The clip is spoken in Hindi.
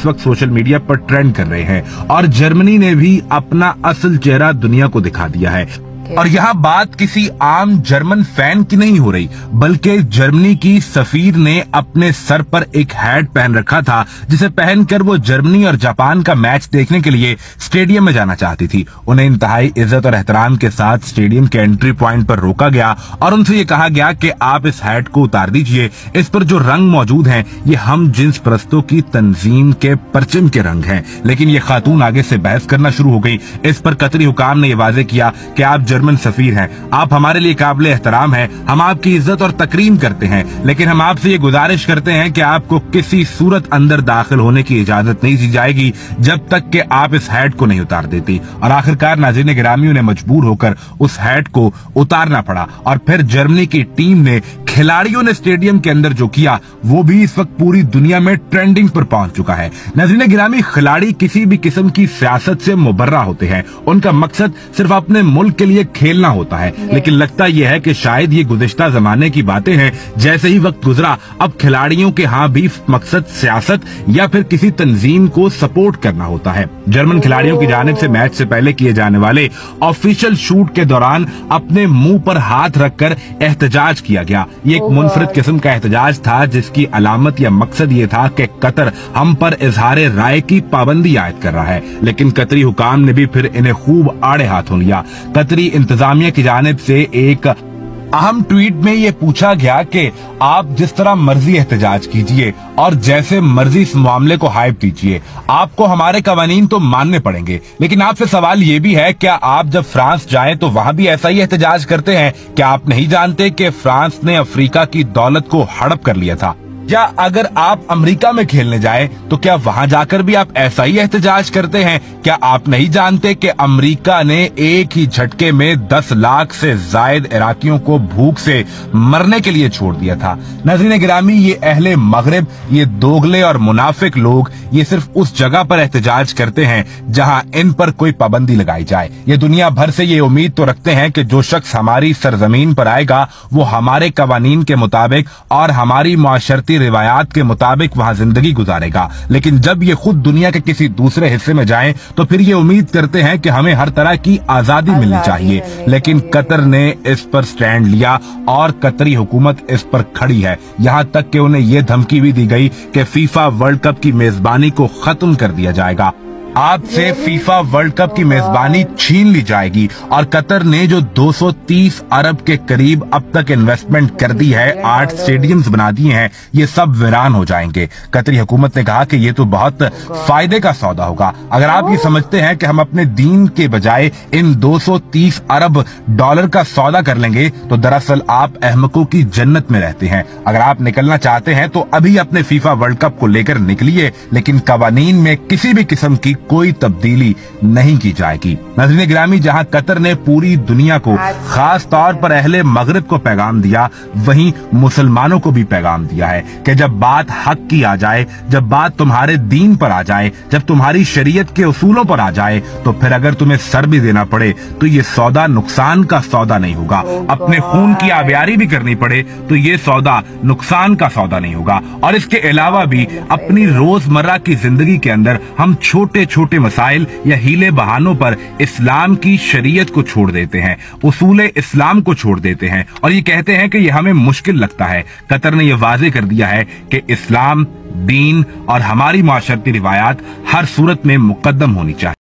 इस वक्त सोशल मीडिया पर ट्रेंड कर रहे हैं और जर्मनी ने भी अपना असल चेहरा दुनिया को दिखा दिया है। और यहाँ बात किसी आम जर्मन फैन की नहीं हो रही, बल्कि जर्मनी की सफीर ने अपने सर पर एक हैट पहन रखा था, जिसे पहनकर वो जर्मनी और जापान का मैच देखने के लिए स्टेडियम में जाना चाहती थी। उन्हें इंतहाई इज्जत और एहतराम के साथ स्टेडियम के एंट्री पॉइंट पर रोका गया और उनसे ये कहा गया कि आप इस हैट को उतार दीजिए, इस पर जो रंग मौजूद हैं ये हम जिन्स परस्तों की तंजीम के परचम के रंग हैं। लेकिन ये खातून आगे से बहस करना शुरू हो गई। इस पर कतरी हुकाम ने यह वाजे किया कि आप जर्मन सफीर हैं, आप हमारे लिए काबिल एहतराम हैं, हम आपकी इज्जत और तकरीम करते हैं, लेकिन हम आपसे ये गुजारिश करते हैं कि आपको किसी सूरत अंदर दाखिल होने की इजाजत नहीं दी जाएगी जब तक कि आप इस हैट को नहीं उतार देती। और आखिरकार नाज़रीन गिरामी ने मजबूर होकर उस हैट को उतारना पड़ा और फिर जर्मनी की टीम ने, खिलाड़ियों ने स्टेडियम के अंदर जो किया वो भी इस वक्त पूरी दुनिया में ट्रेंडिंग पर पहुंच चुका है। नाज़रीन गिरामी, खिलाड़ी किसी भी किस्म की सियासत से मुबर्रा होते हैं, उनका मकसद सिर्फ अपने मुल्क के लिए खेलना होता है, लेकिन लगता यह है कि शायद ये गुज़िश्ता जमाने की बातें हैं। जैसे ही वक्त गुजरा अब खिलाड़ियों के यहाँ भी मकसद सियासत या फिर किसी तंजीम को सपोर्ट करना होता है। जर्मन खिलाड़ियों की जानिब से मैच से पहले किए जाने वाले ऑफिशियल शूट के दौरान अपने मुंह पर हाथ रखकर एहतजाज किया गया। ये एक मुनफरिद किस्म का एहतजाज था जिसकी अलामत या मकसद ये था कि कतर हम पर इजहार राय की पाबंदी आयद कर रहा है। लेकिन कतरी हुकाम ने भी फिर इन्हें खूब आड़े हाथों लिया। कतरी इंतजामिया की जानिब से एक अहम ट्वीट में ये पूछा गया कि आप जिस तरह मर्जी एहतजाज कीजिए और जैसे मर्जी इस मामले को हाइप दीजिए, आपको हमारे कवानीन तो मानने पड़ेंगे, लेकिन आपसे सवाल ये भी है क्या आप जब फ्रांस जाएं तो वहां भी ऐसा ही एहतजाज करते हैं? क्या आप नहीं जानते कि फ्रांस ने अफ्रीका की दौलत को हड़प कर लिया था? या अगर आप अमेरिका में खेलने जाएं तो क्या वहां जाकर भी आप ऐसा ही एहतजाज करते हैं? क्या आप नहीं जानते कि अमेरिका ने एक ही झटके में 10 लाख से जायद इराकियों को भूख से मरने के लिए छोड़ दिया था? नाज़रीन गिरामी, ये अहले मगरिब, ये दोगले और मुनाफिक लोग ये सिर्फ उस जगह पर एहतजाज करते हैं जहां इन पर कोई पाबंदी लगाई जाए। ये दुनिया भर से ये उम्मीद तो रखते हैं कि जो शख्स हमारी सरजमीन पर आएगा वो हमारे कवानीन के मुताबिक और हमारी माशरती रिवायात के मुताबिक वहां जिंदगी गुजारेगा। लेकिन जब ये खुद दुनिया के किसी दूसरे हिस्से में जाएं तो फिर ये उम्मीद करते हैं कि हमें हर तरह की आजादी मिलनी चाहिए। लेकिन कतर ने इस पर स्टैंड लिया और कतरी हुकूमत इस पर खड़ी है। यहां तक कि उन्हें यह धमकी भी दी गई कि फीफा वर्ल्ड कप की मेजबानी को खत्म कर दिया जाएगा, आपसे फीफा वर्ल्ड कप की मेजबानी छीन ली जाएगी। और कतर ने जो 230 अरब के करीब अब तक इन्वेस्टमेंट कर दी है, 8 स्टेडियम्स बना दिए हैं, ये सब वीरान हो जाएंगे। कतरी हुकूमत ने कहा कि ये तो बहुत फायदे का सौदा होगा। अगर आप ये समझते हैं कि हम अपने दीन के बजाय इन 230 अरब डॉलर का सौदा कर लेंगे तो दरअसल आप अहमकों की जन्नत में रहते हैं। अगर आप निकलना चाहते हैं तो अभी अपने फीफा वर्ल्ड कप को लेकर निकलिए, लेकिन कवानीन में किसी भी किस्म की कोई तब्दीली नहीं की जाएगी। नाज़रीन गिरामी, जहां कतर ने पूरी दुनिया को, खास तौर पर अहले मगरिब को पैगाम दिया, वहीं मुसलमानों को भी पैगाम दिया है कि जब बात हक की आ जाए, जब बात तुम्हारे दीन पर आ जाए, जब तुम्हारी शरीयत के उसूलों पर आ जाए, तो फिर अगर तुम्हें सर भी देना पड़े तो ये सौदा नुकसान का सौदा नहीं होगा। अपने खून की आबियारी भी करनी पड़े तो ये सौदा नुकसान का सौदा नहीं होगा। और इसके अलावा भी अपनी रोजमर्रा की जिंदगी के अंदर हम छोटे छोटे मसाइल या हीले बहानों पर इस्लाम की शरीयत को छोड़ देते हैं, उसूले इस्लाम को छोड़ देते हैं और ये कहते हैं कि ये हमें मुश्किल लगता है। कतर ने यह वाजे कर दिया है कि इस्लाम, दीन और हमारी माशरती रिवायात हर सूरत में मुकद्दम होनी चाहिए।